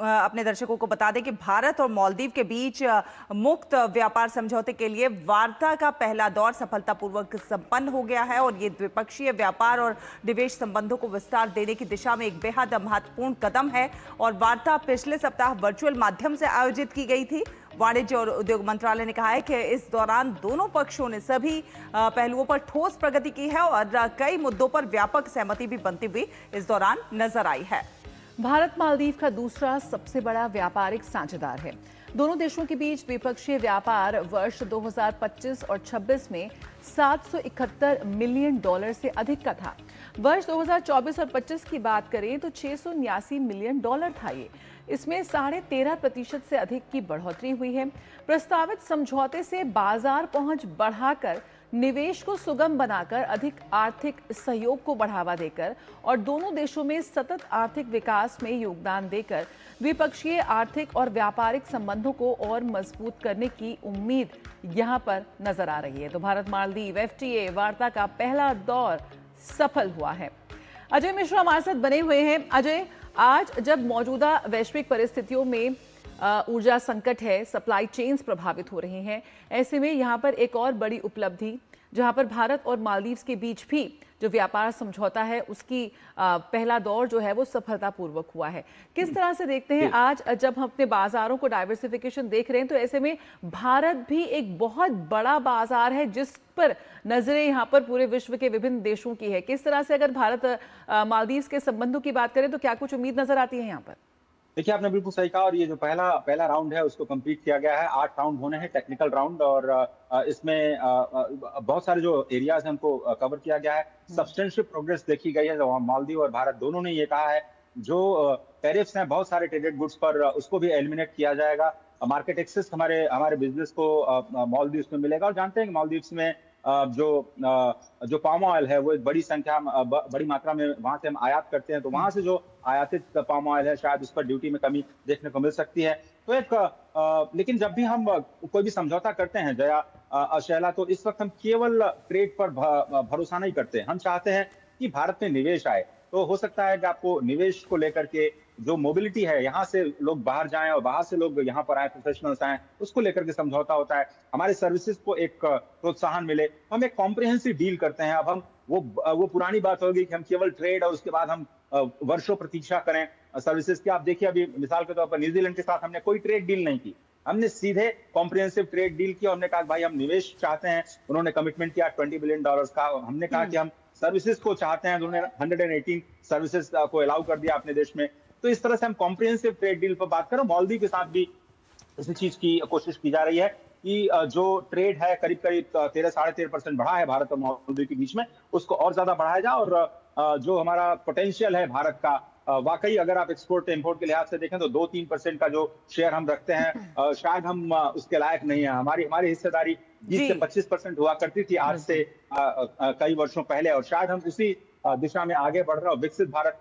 अपने दर्शकों को बता दें कि भारत और मालदीव के बीच मुक्त व्यापार समझौते के लिए वार्ता का पहला दौर सफलतापूर्वक संपन्न हो गया है और ये द्विपक्षीय व्यापार और निवेश संबंधों को विस्तार देने की दिशा में एक बेहद महत्वपूर्ण कदम है। और वार्ता पिछले सप्ताह वर्चुअल माध्यम से आयोजित की गई थी। वाणिज्य और उद्योग मंत्रालय ने कहा है कि इस दौरान दोनों पक्षों ने सभी पहलुओं पर ठोस प्रगति की है और कई मुद्दों पर व्यापक सहमति भी बनती हुई इस दौरान नजर आई है। भारत मालदीव का दूसरा सबसे बड़ा व्यापारिक साझेदार है। दोनों देशों के बीच द्विपक्षीय व्यापार वर्ष 2025 और 26 में $771 मिलियन से अधिक का था। वर्ष 2024 और 25 की बात करें तो $679 मिलियन था। ये इसमें 13.5% से अधिक की बढ़ोतरी हुई है। प्रस्तावित समझौते से बाजार पहुंच बढ़ाकर, निवेश को सुगम बनाकर, अधिक आर्थिक सहयोग को बढ़ावा देकर और दोनों देशों में सतत आर्थिक विकास में योगदान देकर द्विपक्षीय आर्थिक और व्यापारिक संबंधों को और मजबूत करने की उम्मीद यहां पर नजर आ रही है। तो भारत मालदीव एफटीए वार्ता का पहला दौर सफल हुआ है। अजय मिश्रा हमारे साथ बने हुए हैं। अजय, आज जब मौजूदा वैश्विक परिस्थितियों में ऊर्जा संकट है, सप्लाई चेन्स प्रभावित हो रही हैं, ऐसे में यहाँ पर एक और बड़ी उपलब्धि जहाँ पर भारत और मालदीव के बीच भी जो व्यापार समझौता है उसकी पहला दौर जो है वो सफलतापूर्वक हुआ है। किस तरह से देखते हैं आज जब हम अपने बाजारों को डाइवर्सिफिकेशन देख रहे हैं, तो ऐसे में भारत भी एक बहुत बड़ा बाजार है जिस पर नजरें यहाँ पर पूरे विश्व के विभिन्न देशों की है। किस तरह से अगर भारत मालदीव के संबंधों की बात करें तो क्या कुछ उम्मीद नजर आती है यहाँ पर? देखिए, आपने बिल्कुल सही कहा और ये जो पहला राउंड है उसको कंप्लीट किया गया है। 8 राउंड होने हैं, टेक्निकल राउंड, और इसमें बहुत सारे जो एरियाज हैं उनको कवर किया गया है। सब्सटेंशियल प्रोग्रेस देखी गई है। जो मालदीव और भारत दोनों ने ये कहा है जो टैरिफ्स हैं बहुत सारे ट्रेडेड गुड्स पर, उसको भी एलिमिनेट किया जाएगा। मार्केट एक्सेस हमारे बिजनेस को मालदीव में मिलेगा। और जानते हैं कि मालदीव में जो पाम ऑयल है वो एक बड़ी मात्रा में वहां से हम आयात करते हैं। तो वहां से जो आयातित पाम ऑयल है शायद उस पर ड्यूटी में कमी देखने को मिल सकती है। तो लेकिन जब भी हम कोई भी समझौता करते हैं जया शैला, तो इस वक्त हम केवल ट्रेड पर भरोसा नहीं करते। हम चाहते हैं कि भारत में निवेश आए। तो हो सकता है कि आपको निवेश को लेकर के जो मोबिलिटी है, यहाँ से लोग बाहर जाएं और बाहर से लोग यहाँ पर आए, प्रोफेशनल्स आए, उसको लेकर के समझौता होता है। हमारे सर्विसेज को एक प्रोत्साहन मिले, हम एक कॉम्प्रिहेंसिव डील करते हैं। अब हम वो पुरानी बात होगी कि हम केवल ट्रेड और उसके बाद हम वर्षों प्रतीक्षा करें सर्विसेज की। आप देखिए, अभी मिसाल के तौर पर न्यूजीलैंड के साथ हमने कोई ट्रेड डील नहीं की, हमने सीधे कॉम्प्रिहेंसिव ट्रेड डील किया। हमने कहा भाई हम निवेश चाहते हैं, उन्होंने कमिटमेंट किया $20 बिलियन का। हमने कहा कि हम सर्विसेज को चाहते हैं, उन्होंने 118 सर्विसेज को अलाउ कर दिया अपने देश में। तो इस तरह से हम कॉम्प्रिहेंसिव ट्रेड डील पर बात करें। मालदीव के साथ भी इसी चीज की कोशिश की जा रही है कि जो ट्रेड है करीब 13-13.5% बढ़ा है भारत और मालदीव के बीच में, उसको और ज्यादा बढ़ाया जाए। और जो हमारा पोटेंशियल है भारत का, वाकई अगर आप एक्सपोर्ट इंपोर्ट के लिहाज से देखें तो 2-3% का जो शेयर हम रखते हैं, शायद हम उसके लायक नहीं है। हमारी हिस्सेदारी 20 से 25% हुआ करती थी आज से कई वर्षों पहले, और शायद हम उसी दिशा में आगे बढ़ रहे हैं। विकसित भारत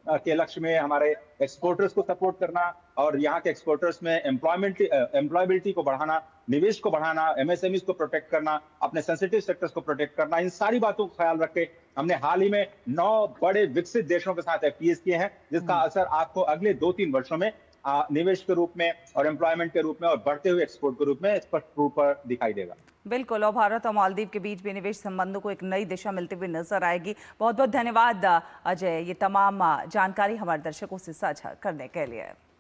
के लक्ष्य में हमारे एक्सपोर्टर्स को सपोर्ट करना और यहाँ के एक्सपोर्टर्स में एम्प्लॉयबिलिटी को बढ़ाना, निवेश को बढ़ाना, एमएसएमई को प्रोटेक्ट करना, अपने सेंसिटिव सेक्टर्स को प्रोटेक्ट करना, इन सारी बातों को ख्याल रख के हमने हाल ही में 9 बड़े विकसित देशों के साथ एफटीएस किए हैं, जिसका असर आपको अगले 2-3 वर्षों में निवेश के रूप में और एम्प्लॉयमेंट के रूप में और बढ़ते हुए एक्सपोर्ट के रूप में स्पष्ट रूप पर दिखाई देगा। बिल्कुल, और भारत और मालदीव के बीच भी निवेश संबंधों को एक नई दिशा मिलती हुई नजर आएगी। बहुत बहुत धन्यवाद अजय, ये तमाम जानकारी हमारे दर्शकों से साझा करने के लिए।